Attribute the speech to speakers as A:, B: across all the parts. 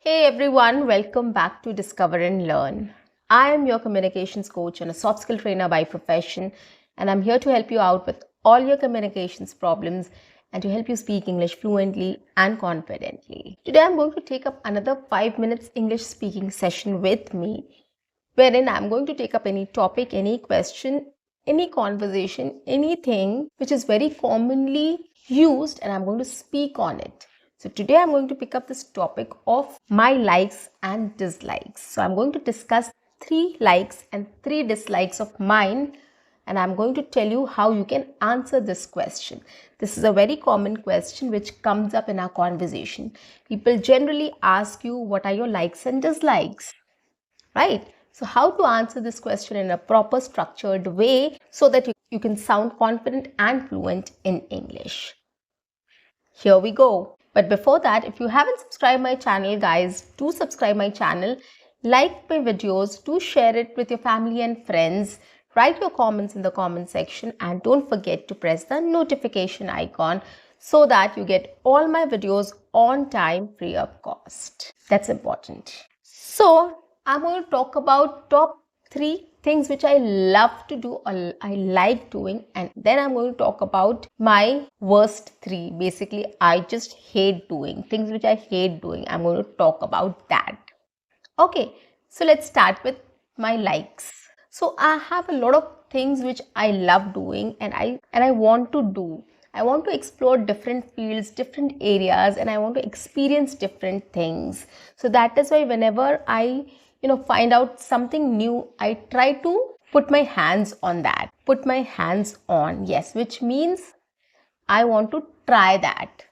A: Hey everyone, welcome back to Discover and Learn. I am your communications coach and a soft skill trainer by profession, and I'm here to help you out with all your communications problems and to help you speak English fluently and confidently. Today I'm going to take up another 5 minutes English speaking session with me, wherein I'm going to take up any topic, any question, any conversation, anything which is very commonly used, and I'm going to speak on it. So today I'm going to pick up this topic of my likes and dislikes. So I'm going to discuss 3 likes and 3 dislikes of mine, and I'm going to tell you how you can answer this question. This is a very common question which comes up in our conversation. People generally ask you what are your likes and dislikes, right? So how to answer this question in a proper structured way so that you can sound confident and fluent in English. Here we go. But before that, if you haven't subscribed my channel, guys, do subscribe my channel, like my videos, do share it with your family and friends, write your comments in the comment section, and don't forget to press the notification icon so that you get all my videos on time, free of cost. That's important. So I'm going to talk about top 3 things which I love to do or I like doing, and then I'm going to talk about my worst 3. Basically, I just hate doing things which I hate doing. I'm going to talk about that. Okay, so let's start with my likes. So I have a lot of things which I love doing and I want to do. I want to explore different fields, different areas, and I want to experience different things. So that is why whenever I find out something new, I try to put my hands on that. Put my hands on, yes, which means I want to try that.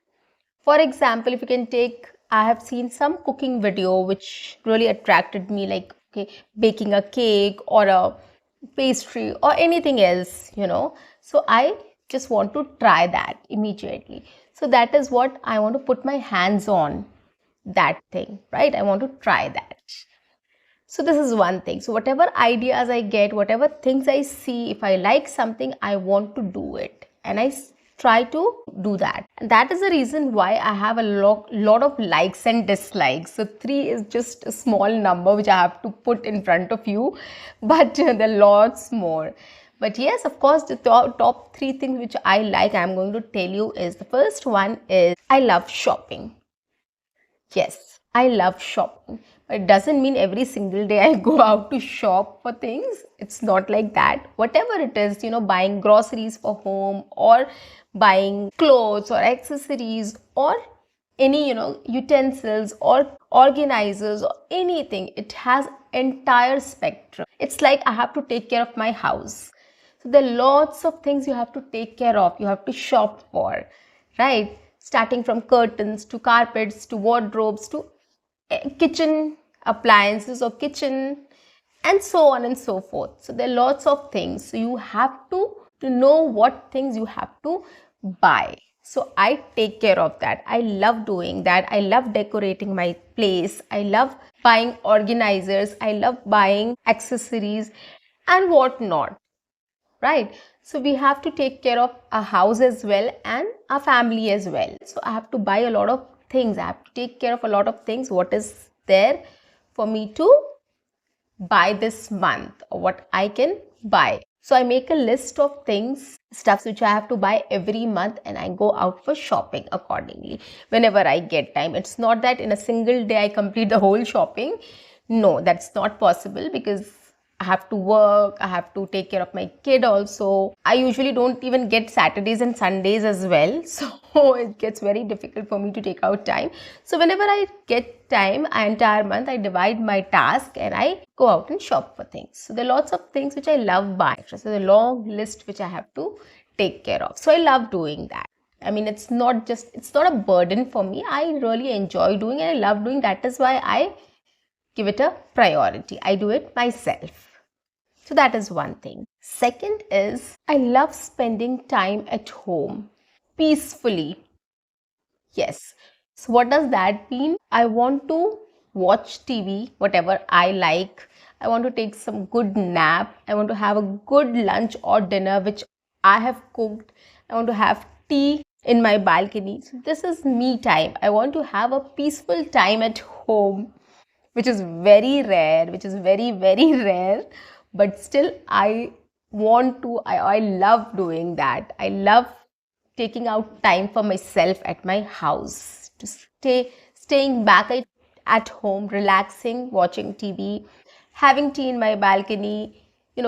A: For example, if you can take, I have seen some cooking video which really attracted me, like baking a cake or a pastry or anything else. So I just want to try that immediately. So that is what I want to put my hands on, that thing, right? I want to try that. So this is one thing. So whatever ideas I get, whatever things I see, if I like something, I want to do it. And I try to do that. And that is the reason why I have a lot of likes and dislikes. So 3 is just a small number which I have to put in front of you. But there are lots more. But yes, of course, the top 3 things which I like, I'm going to tell you is, the first one is I love shopping. Yes, I love shopping. But it doesn't mean every single day I go out to shop for things. It's not like that. Whatever it is, buying groceries for home or buying clothes or accessories or any, utensils or organizers or anything. It has entire spectrum. It's like I have to take care of my house. So there are lots of things you have to take care of. You have to shop for, right? Starting from curtains to carpets to wardrobes to kitchen appliances or kitchen, and so on and so forth. So there are lots of things. So you have to know what things you have to buy. So I take care of that. I love doing that. I love decorating my place. I love buying organizers. I love buying accessories and whatnot. Right? So we have to take care of our house as well and our family as well. So I have to buy a lot of things. I have to take care of a lot of things. What is there for me to buy this month, or what I can buy. So I make a list of things, stuffs which I have to buy every month, and I go out for shopping accordingly whenever I get time. It's not that in a single day I complete the whole shopping. No, that's not possible because I have to work, I have to take care of my kid also. I usually don't even get Saturdays and Sundays as well. So it gets very difficult for me to take out time. So whenever I get time, an entire month, I divide my task and I go out and shop for things. So there are lots of things which I love buying. So there's a long list which I have to take care of. So I love doing that. I mean, it's not a burden for me. I really enjoy doing it. I love doing that. Is why I give it a priority. I do it myself. So that is one thing. Second is I love spending time at home peacefully. Yes. So what does that mean? I want to watch TV, whatever I like. I want to take some good nap. I want to have a good lunch or dinner which I have cooked. I want to have tea in my balcony. So this is me time. I want to have a peaceful time at home, which is very rare, which is very, very rare. But still, I love doing that. I love taking out time for myself at my house, to staying back at home, relaxing, watching TV, having tea in my balcony,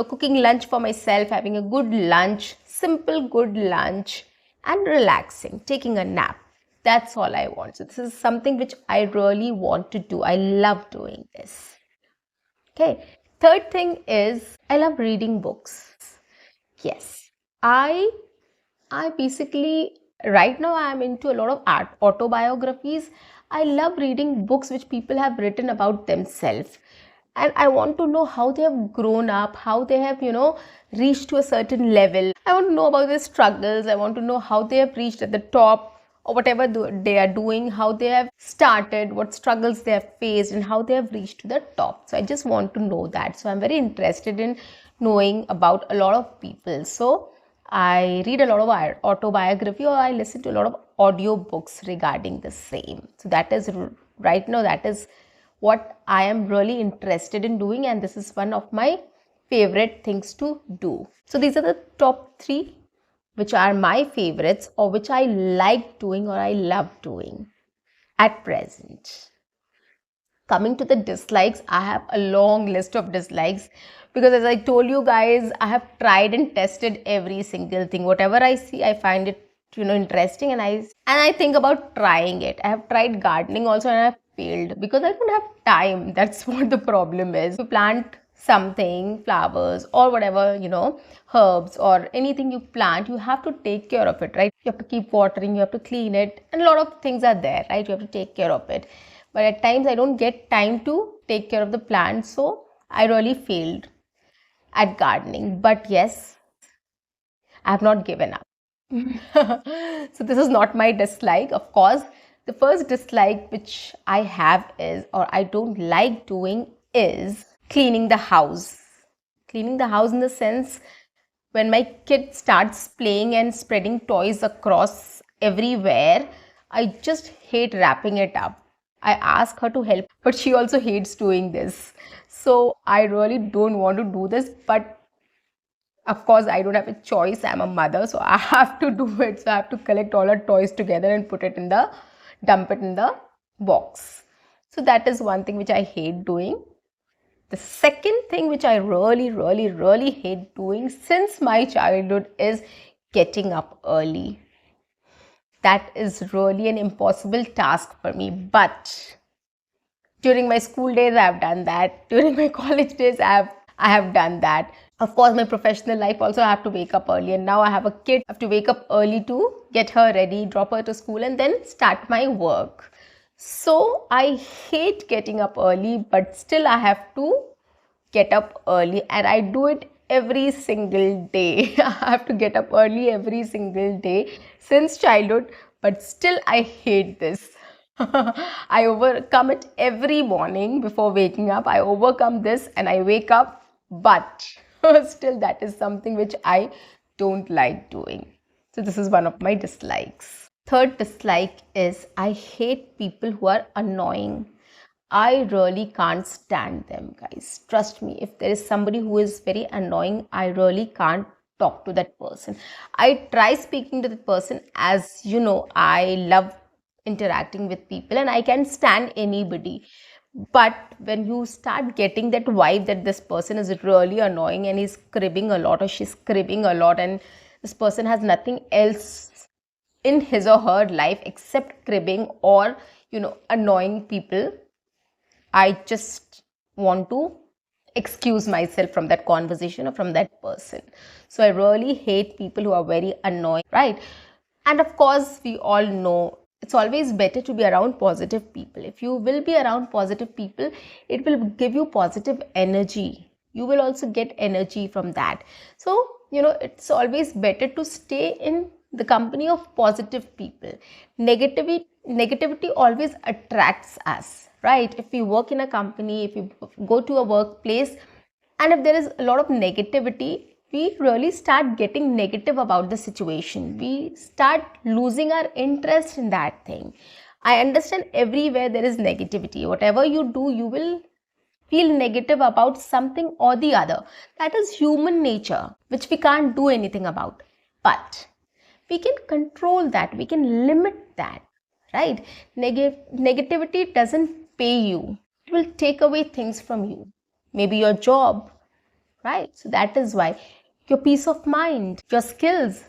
A: cooking lunch for myself, having a good lunch, simple good lunch, and relaxing, taking a nap. That's all I want. So this is something which I really want to do. I love doing this. Okay. Third thing is I love reading books. Yes. I basically, right now I am into a lot of autobiographies. I love reading books which people have written about themselves. And I want to know how they have grown up, how they have, reached to a certain level. I want to know about their struggles. I want to know how they have reached at the top, or whatever they are doing, how they have started, what struggles they have faced, and how they have reached to the top. So I just want to know that. So I'm very interested in knowing about a lot of people. So I read a lot of autobiography, or I listen to a lot of audio books regarding the same. So that is right now, that is what I am really interested in doing, and this is one of my favorite things to do. So these are the top 3 which are my favorites, or which I like doing or I love doing at present. Coming to the dislikes, I have a long list of dislikes, because as I told you guys, I have tried and tested every single thing. Whatever I see, I find it interesting, and I think about trying it. I have tried gardening also, and I have failed because I don't have time. That's what the problem is. To plant something, flowers or whatever, herbs or anything you plant, you have to take care of it, right? You have to keep watering, you have to clean it, and a lot of things are there, right? You have to take care of it. But at times I don't get time to take care of the plants, so I really failed at gardening. But yes, I have not given up. So this is not my dislike. Of course, the first dislike which I have is, or I don't like doing, is cleaning the house. Cleaning the house in the sense, when my kid starts playing and spreading toys across everywhere, I just hate wrapping it up. I ask her to help, but she also hates doing this. So I really don't want to do this, but of course, I don't have a choice. I'm a mother, so I have to do it. So I have to collect all her toys together and dump it in the box. So that is one thing which I hate doing. The second thing which I really, really, really hate doing since my childhood is getting up early. That is really an impossible task for me. But during my school days, I have done that. During my college days, I have done that. Of course, my professional life also, I have to wake up early, and now I have a kid. I have to wake up early to get her ready, drop her to school, and then start my work. So I hate getting up early, but still I have to get up early, and I do it every single day. I have to get up early every single day since childhood, but still I hate this. I overcome it every morning before waking up. I overcome this and I wake up, but still that is something which I don't like doing. So this is one of my dislikes. Third dislike is I hate people who are annoying. I really can't stand them, guys. Trust me, if there is somebody who is very annoying, I really can't talk to that person. I try speaking to the person, as you know, I love interacting with people and I can stand anybody. But when you start getting that vibe that this person is really annoying and he's cribbing a lot or she's cribbing a lot, and this person has nothing else in his or her life except cribbing or annoying people, I just want to excuse myself from that conversation or from that person. So I really hate people who are very annoying, right? And of course, we all know it's always better to be around positive people. If you will be around positive people, it will give you positive energy. You will also get energy from that. So, it's always better to stay in the company of positive people. Negativity always attracts us, right? If we work in a company, if you go to a workplace, and if there is a lot of negativity, we really start getting negative about the situation. We start losing our interest in that thing. I understand everywhere there is negativity. Whatever you do, you will feel negative about something or the other. That is human nature, which we can't do anything about. But we can control that, we can limit that, right? Negativity doesn't pay you, it will take away things from you, maybe your job, right? So that is why your peace of mind, your skills,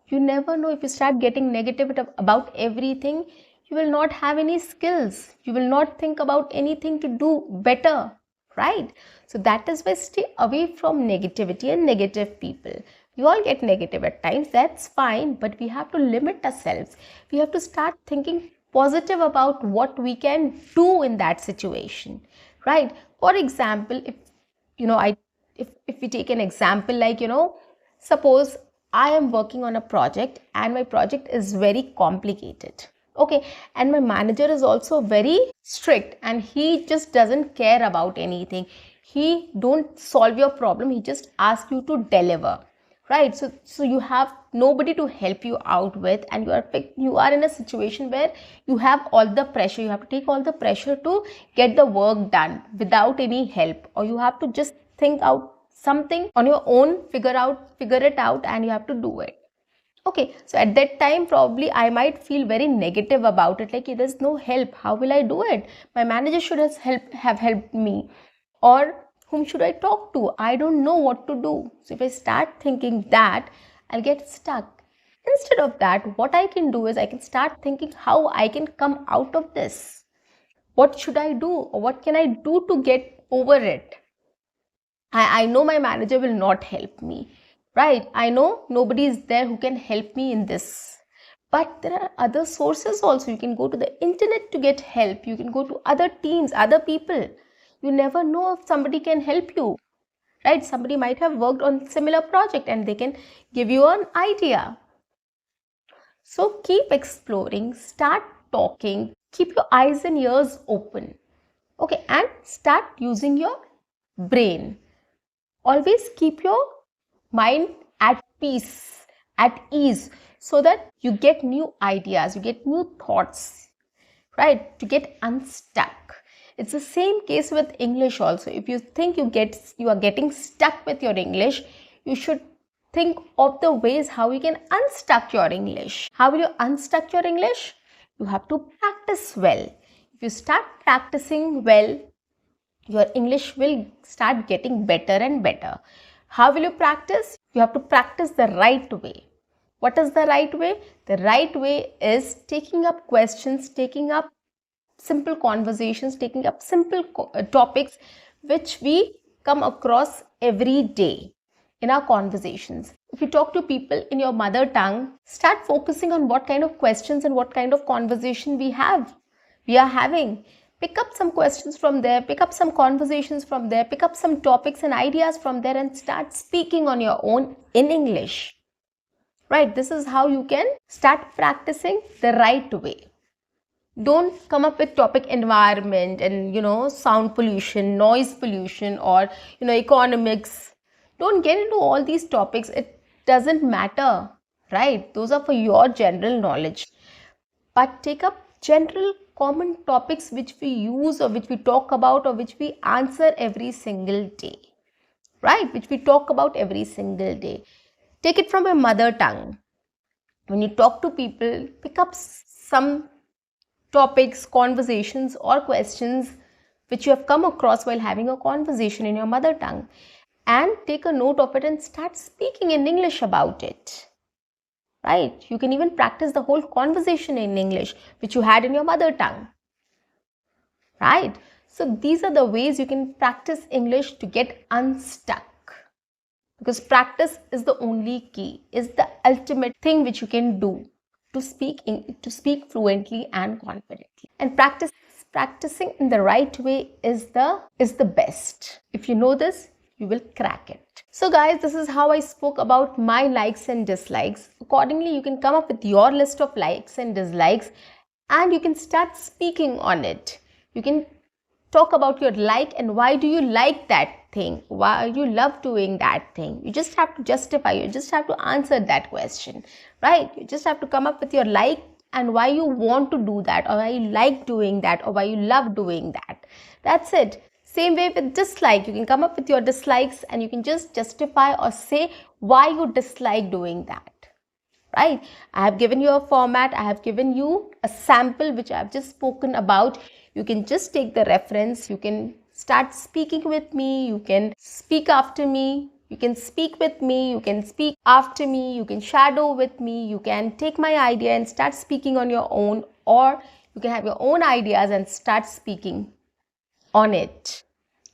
A: you never know. If you start getting negative about everything, you will not have any skills, you will not think about anything to do better, right? So that is why stay away from negativity and negative people. We all get negative at times, that's fine, but we have to limit ourselves. We have to start thinking positive about what we can do in that situation, right? For example, if you know I if we take an example, like, suppose I am working on a project and my project is very complicated, okay, and my manager is also very strict and he just doesn't care about anything. He don't solve your problem, he just asks you to deliver, right? So you have nobody to help you out with, and you are in a situation where you have all the pressure, you have to take all the pressure to get the work done without any help, or you have to just think out something on your own, figure it out, and you have to do it. Okay, so at that time probably I might feel very negative about it, like, there's no help, how will I do it? My manager should have helped me, or whom should I talk to? I don't know what to do. So if I start thinking that, I'll get stuck. Instead of that, what I can do is I can start thinking how I can come out of this. What should I do, or what can I do to get over it? I know my manager will not help me, right? I know nobody is there who can help me in this. But there are other sources also. You can go to the internet to get help. You can go to other teams, other people. You never know if somebody can help you, right? Somebody might have worked on similar project and they can give you an idea. So keep exploring, start talking, keep your eyes and ears open, okay, and start using your brain. Always keep your mind at peace, at ease, so that you get new ideas, you get new thoughts, right? To get unstuck. It's the same case with English also. If you think you are getting stuck with your English, you should think of the ways how you can unstuck your English. How will you unstuck your English? You have to practice well. If you start practicing well, your English will start getting better and better. How will you practice? You have to practice the right way. What is the right way? The right way is taking up questions, taking up simple conversations, taking up simple topics which we come across every day in our conversations. If you talk to people in your mother tongue, start focusing on what kind of questions and what kind of conversation we are having. Pick up some questions from there, pick up some conversations from there, pick up some topics and ideas from there, and start speaking on your own in English. Right? This is how you can start practicing the right way. Don't come up with topic environment and sound pollution, noise pollution, or economics. Don't get into all these topics. It doesn't matter, right? Those are for your general knowledge. But take up general common topics which we use, or which we talk about, or which we answer every single day, right? Which we talk about every single day. Take it from your mother tongue. When you talk to people, pick up some topics, conversations, or questions which you have come across while having a conversation in your mother tongue, and take a note of it and start speaking in English about it. Right? You can even practice the whole conversation in English which you had in your mother tongue. Right? So these are the ways you can practice English to get unstuck. Because practice is the only key, is the ultimate thing which you can do to speak fluently and confidently. And practicing in the right way is the best. If you know this, you will crack it. So guys, this is how I spoke about my likes and dislikes. Accordingly, you can come up with your list of likes and dislikes, and you can start speaking on it. You can talk about your like and why do you like that thing, why you love doing that thing. You just have to justify, you just have to answer that question, right? You just have to come up with your like and why you want to do that, or why you like doing that, or why you love doing that. That's it. Same way with dislike, you can come up with your dislikes and you can just justify or say why you dislike doing that. Right? I have given you a format, I have given you a sample which I have just spoken about. You can just take the reference, you can start speaking with me, you can speak after me, you can speak with me, you can speak after me, you can shadow with me, you can take my idea and start speaking on your own, or you can have your own ideas and start speaking on it.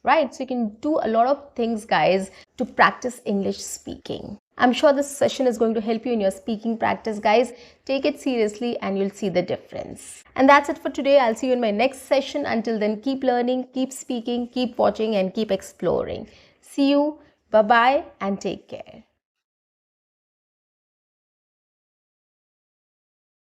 A: Right? So you can do a lot of things, guys, to practice English speaking. I'm sure this session is going to help you in your speaking practice, guys. Take it seriously and you'll see the difference. And that's it for today. I'll see you in my next session. Until then, keep learning, keep speaking, keep watching, and keep exploring. See you. Bye-bye and take care.